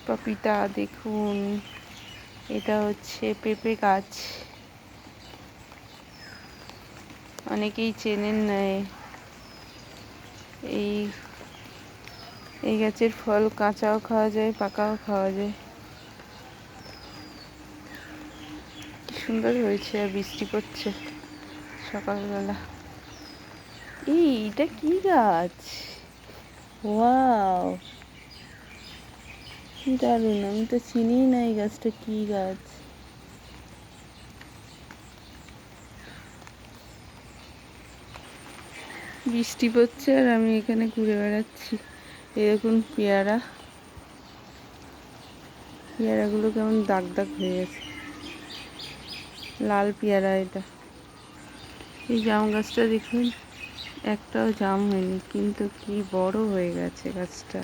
পাপিতা দেখুন, এটা হচ্ছে পেঁপে গাছ, অনেকেই চেনেন না। এই এই গাছের ফল কাঁচাও খাওয়া যায়, পাকাও খাওয়া যায়। কি সুন্দর হয়েছে, আর বৃষ্টি পড়ছে সকালবেলা। এটা কি গাছ? ওয়াও, কি দারুণ! আমি তো চিনি না এই গাছটা কি গাছ। বৃষ্টি পড়ছে আর আমি এখানে ঘুরে বেড়াচ্ছি। এই দেখুন পেয়ারা, পেয়ারাগুলো কেমন দাগ দাগ হয়ে গেছে, লাল পেয়ারা এটা। এই জাম গাছটা দেখুন, একটাও জাম হয়নি, কিন্তু কি বড় হয়ে গেছে গাছটা।